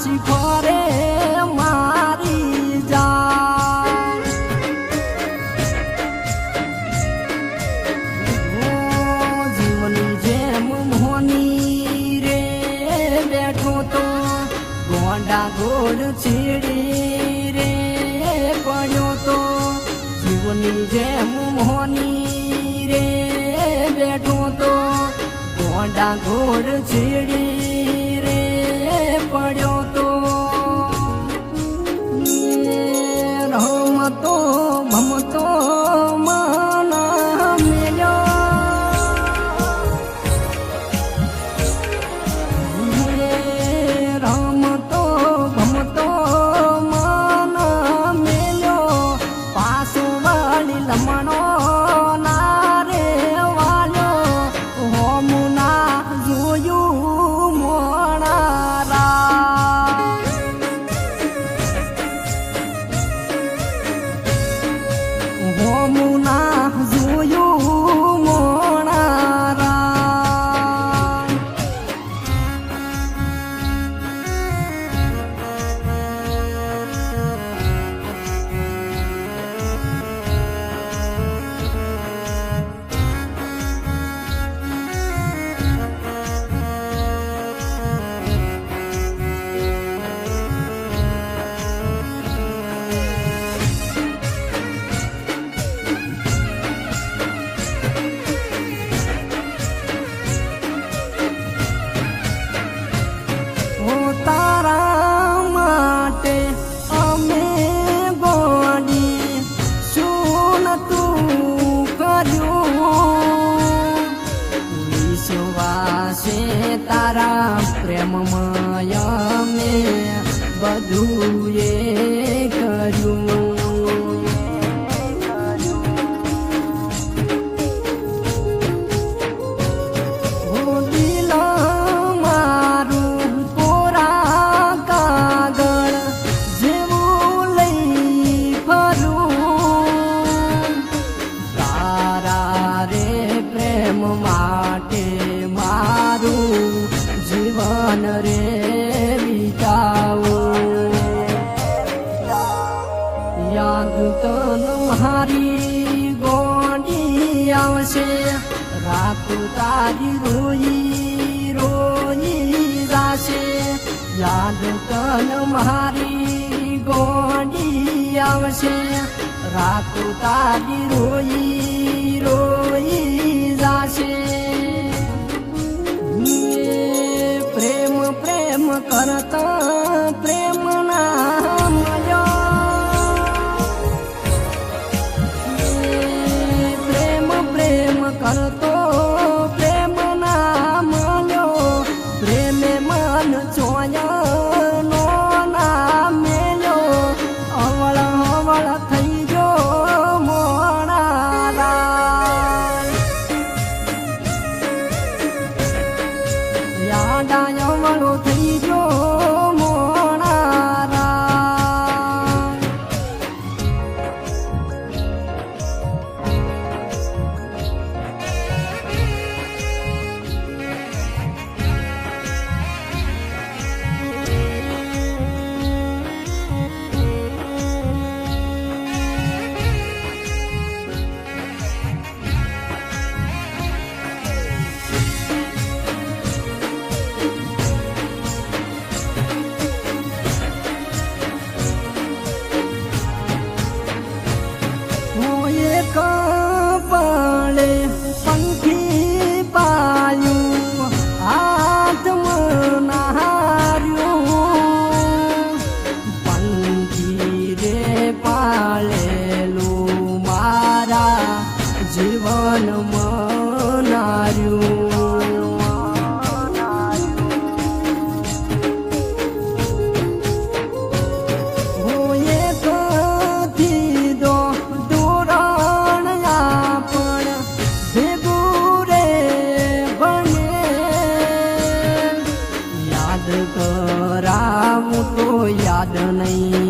પાછી ફરે મારી જાન જીવની જેમ મોની રે બેઠો તો ગોંડા ગોળ છીડી રે પડ્યો તો જીવની જેમ મોની રે બેઠો તો ગોંડા ગોળ છીડી રે પડ્યો તો રમતો ભમતો માના મેલ્યો રમતો ભમતો માના મેલ્યો પાસો વાળી લમણો ના રે વાલ્યો હોમુના જોયું મોણારા હોમુના જોયું મોણારા તારા માટે અમે ગોડી શું તું કર્યું વિશ્વાસે તારા પ્રેમમય અમે બધું એ કર્યું માટે મારું જીવન રે વિતાવો યાદ તન મારી ગોડી આવશે રાત તારી રોઈ રોઈ જાશે યાદ તન મારી ગોડી આવશે રાત તારી રોઈ રોઈ જાશે પ્રેમ પ્રેમ કરતા પ્રેમ ના મળ્યો પ્રેમ પ્રેમ કરતો પ્રેમ ના મળ્યો પ્રેમે મન ચોયા નો ના મેલ્યો અવળ અવળ થઈ ગયો મોણારા યાદાય અવળો થઈ ગયો મોણારા કપાળે પંખી પાયું હાથમાં હાર્યું પંખી રે પાળેલું મારા જીવન મનાર્યું યાદ નહીં